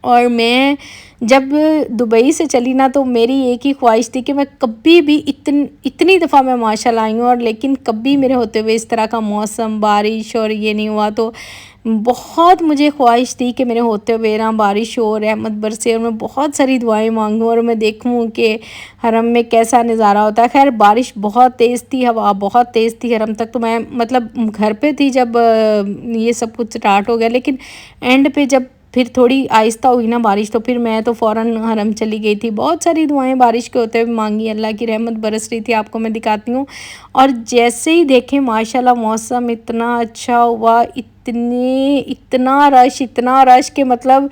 اور میں جب دبئی سے چلی نا تو میری ایک ہی خواہش تھی کہ میں کبھی بھی اتنی دفعہ میں ماشاءاللہ آئی ہوں، اور لیکن کبھی میرے ہوتے ہوئے اس طرح کا موسم، بارش اور یہ نہیں ہوا۔ تو بہت مجھے خواہش تھی کہ میرے ہوتے ہوئے نا بارش ہو، رحمت برسے، اور میں بہت ساری دعائیں مانگوں اور میں دیکھوں کہ حرم میں کیسا نظارہ ہوتا ہے۔ خیر بارش بہت تیز تھی، ہوا بہت تیز تھی حرم تک، تو میں مطلب گھر پہ تھی جب یہ سب کچھ سٹارٹ ہو گیا، لیکن اینڈ پہ جب پھر تھوڑی آہستہ ہوئی نا بارش تو پھر میں تو فوراً حرم چلی گئی تھی۔ بہت ساری دعائیں بارش کے ہوتے ہوئے مانگی، اللہ کی رحمت برس رہی تھی، آپ کو میں دکھاتی ہوں۔ اور جیسے ہی دیکھیں ماشاءاللہ موسم اتنا اچھا ہوا، اتنا رش کہ مطلب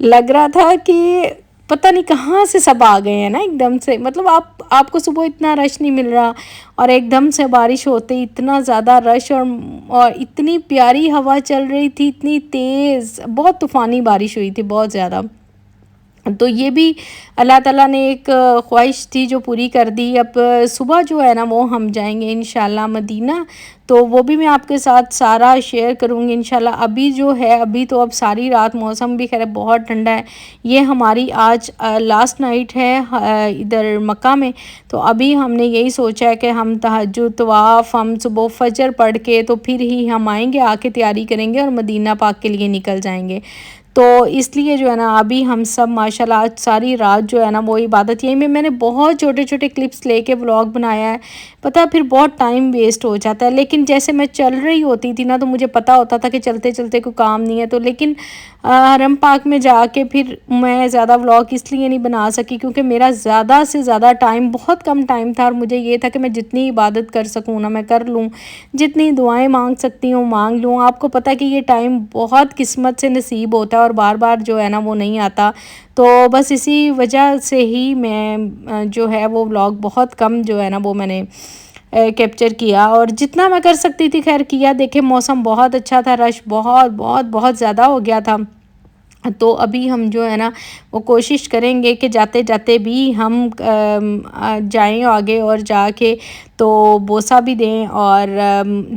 لگ رہا تھا کہ پتہ نہیں کہاں سے سب آ گئے ہیں نا ایک دم سے، مطلب آپ کو صبح اتنا رش نہیں مل رہا، اور ایک دم سے بارش ہوتے ہی اتنا زیادہ رش، اور اتنی پیاری ہوا چل رہی تھی، اتنی تیز، بہت طوفانی بارش ہوئی تھی، بہت زیادہ۔ تو یہ بھی اللہ تعالیٰ نے ایک خواہش تھی جو پوری کر دی۔ اب صبح جو ہے نا وہ ہم جائیں گے انشاءاللہ مدینہ، تو وہ بھی میں آپ کے ساتھ سارا شیئر کروں گی انشاءاللہ۔ ابھی جو ہے ابھی تو اب ساری رات موسم بھی خیر بہت ٹھنڈا ہے، یہ ہماری آج لاسٹ نائٹ ہے ادھر مکہ میں۔ تو ابھی ہم نے یہی سوچا ہے کہ ہم تہجد، طواف، ہم صبح فجر پڑھ کے تو پھر ہی ہم آئیں گے، آ کے تیاری کریں گے اور مدینہ پاک کے لیے نکل جائیں گے۔ تو اس لیے جو ہے نا ابھی ہم سب ماشاءاللہ آج ساری رات جو ہے نا وہ عبادت، یہی میں نے بہت چھوٹے چھوٹے کلپس لے کے ولاگ بنایا ہے، پتہ پھر بہت ٹائم ویسٹ ہو جاتا ہے، لیکن جیسے میں چل رہی ہوتی تھی نا تو مجھے پتہ ہوتا تھا کہ چلتے چلتے کوئی کام نہیں ہے، تو لیکن حرم پاک میں جا کے پھر میں زیادہ ولاگ اس لیے نہیں بنا سکی کیونکہ میرا زیادہ سے زیادہ ٹائم، بہت کم ٹائم تھا، اور مجھے یہ تھا کہ میں جتنی عبادت کر سکوں نا میں کر لوں، جتنی دعائیں مانگ سکتی ہوں مانگ لوں۔ آپ کو پتہ کہ یہ ٹائم بہت قسمت سے نصیب ہوتا ہے اور بار بار جو ہے نا وہ نہیں آتا، تو بس اسی وجہ سے ہی میں جو ہے وہ ولاگ بہت کم جو ہے نا وہ میں نے کیپچر کیا، اور جتنا میں کر سکتی تھی خیر کیا۔ دیکھیں موسم بہت اچھا تھا، رش بہت بہت بہت زیادہ ہو گیا تھا، تو ابھی ہم جو ہے نا وہ کوشش کریں گے کہ جاتے جاتے بھی ہم جائیں آگے، اور جا کے تو بوسہ بھی دیں، اور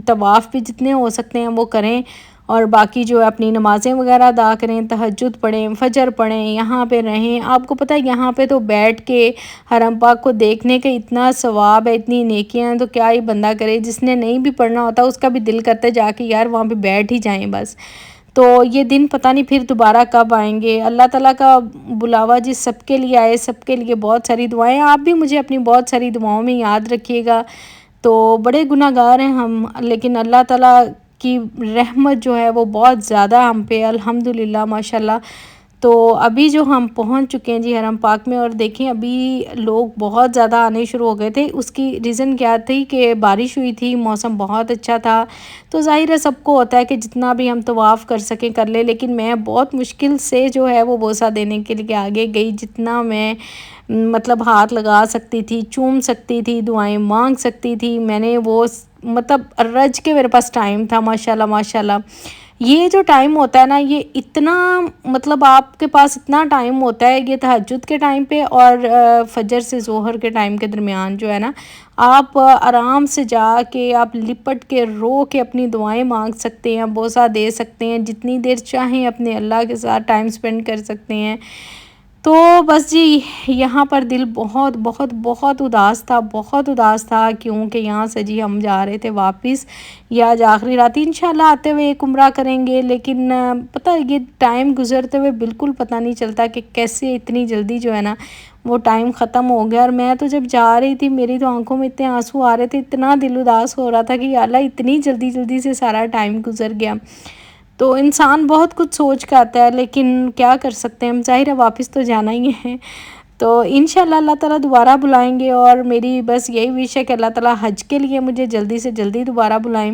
طواف بھی جتنے ہو سکتے ہیں وہ کریں، اور باقی جو اپنی نمازیں وغیرہ ادا کریں، تہجد پڑھیں، فجر پڑھیں، یہاں پہ رہیں۔ آپ کو پتہ ہے یہاں پہ تو بیٹھ کے حرم پاک کو دیکھنے کا اتنا ثواب ہے، اتنی نیکیاں ہیں، تو کیا ہی بندہ کرے، جس نے نہیں بھی پڑھنا ہوتا اس کا بھی دل کرتا ہے جا کے یار وہاں پہ بیٹھ ہی جائیں بس۔ تو یہ دن پتہ نہیں پھر دوبارہ کب آئیں گے، اللہ تعالیٰ کا بلاوا جس سب کے لیے آئے، سب کے لیے بہت ساری دعائیں، آپ بھی مجھے اپنی بہت ساری دعاؤں میں یاد رکھیے گا۔ تو بڑے گناہ گار ہیں ہم، لیکن اللہ تعالیٰ کی رحمت جو ہے وہ بہت زیادہ ہم پہ الحمدللہ ماشاءاللہ۔ تو ابھی جو ہم پہنچ چکے ہیں جی حرم پاک میں، اور دیکھیں ابھی لوگ بہت زیادہ آنے شروع ہو گئے تھے، اس کی ریزن کیا تھی کہ بارش ہوئی تھی، موسم بہت اچھا تھا، تو ظاہر ہے سب کو ہوتا ہے کہ جتنا بھی ہم طواف کر سکیں کر لیں، لیکن میں بہت مشکل سے جو ہے وہ بوسہ دینے کے لیے آگے گئی، جتنا میں مطلب ہاتھ لگا سکتی تھی، چوم سکتی تھی، دعائیں مانگ سکتی تھی، میں نے وہ مطلب رج کے میرے پاس ٹائم تھا ماشاءاللہ ماشاءاللہ۔ یہ جو ٹائم ہوتا ہے نا یہ اتنا مطلب آپ کے پاس اتنا ٹائم ہوتا ہے، یہ تہجد کے ٹائم پہ اور فجر سے ظہر کے ٹائم کے درمیان جو ہے نا آپ آرام سے جا کے آپ لپٹ کے رو کے اپنی دعائیں مانگ سکتے ہیں، بوسہ دے سکتے ہیں، جتنی دیر چاہیں اپنے اللہ کے ساتھ ٹائم سپینڈ کر سکتے ہیں۔ تو بس جی یہاں پر دل بہت بہت بہت اداس تھا، بہت اداس تھا، کیونکہ یہاں سے جی ہم جا رہے تھے واپس، یہ آج آخری رات انشاءاللہ آتے ہوئے ایک عمرہ کریں گے، لیکن پتہ یہ ٹائم گزرتے ہوئے بالکل پتہ نہیں چلتا کہ کیسے اتنی جلدی جو ہے نا وہ ٹائم ختم ہو گیا۔ اور میں تو جب جا رہی تھی میری تو آنکھوں میں اتنے آنسو آ رہے تھے، اتنا دل اداس ہو رہا تھا کہ یا اللہ اتنی جلدی جلدی سے سارا ٹائم گزر گیا۔ تو انسان بہت کچھ سوچ کے آتا ہے، لیکن کیا کر سکتے ہیں، ظاہر ہے واپس تو جانا ہی ہے، تو انشاءاللہ اللہ تعالیٰ دوبارہ بلائیں گے، اور میری بس یہی وش ہے کہ اللہ تعالیٰ حج کے لیے مجھے جلدی سے جلدی دوبارہ بلائیں۔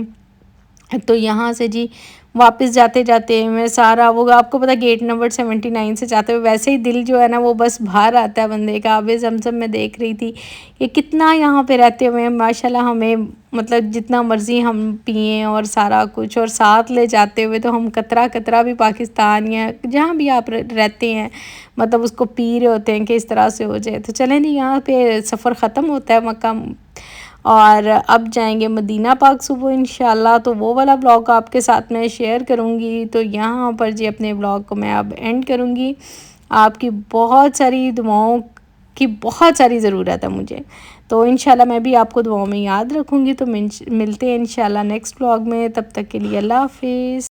تو یہاں سے جی واپس جاتے جاتے میں سارا وہ آپ کو پتہ گیٹ نمبر 79 سے جاتے ہوئے ویسے ہی دل جو ہے نا وہ بس باہر آتا ہے بندے کا۔ آب زمزم میں دیکھ رہی تھی کہ کتنا یہاں پہ رہتے ہوئے ماشاءاللہ ہمیں مطلب جتنا مرضی ہم پئیں اور سارا کچھ، اور ساتھ لے جاتے ہوئے تو ہم قطرہ قطرہ بھی پاکستان یا جہاں بھی آپ رہتے ہیں مطلب اس کو پی رہے ہوتے ہیں کہ اس طرح سے ہو جائے۔ تو چلیں جی یہاں پہ سفر ختم ہوتا ہے مکہ، اور اب جائیں گے مدینہ پاک صبح انشاءاللہ، تو وہ والا بلاگ آپ کے ساتھ میں شیئر کروں گی۔ تو یہاں پر جی اپنے بلاگ کو میں اب اینڈ کروں گی۔ آپ کی بہت ساری دعاؤں کی بہت ساری ضرورت ہے مجھے، تو انشاءاللہ میں بھی آپ کو دعاؤں میں یاد رکھوں گی۔ تو ملتے ہیں انشاءاللہ نیکسٹ بلاگ میں، تب تک کے لیے اللہ حافظ۔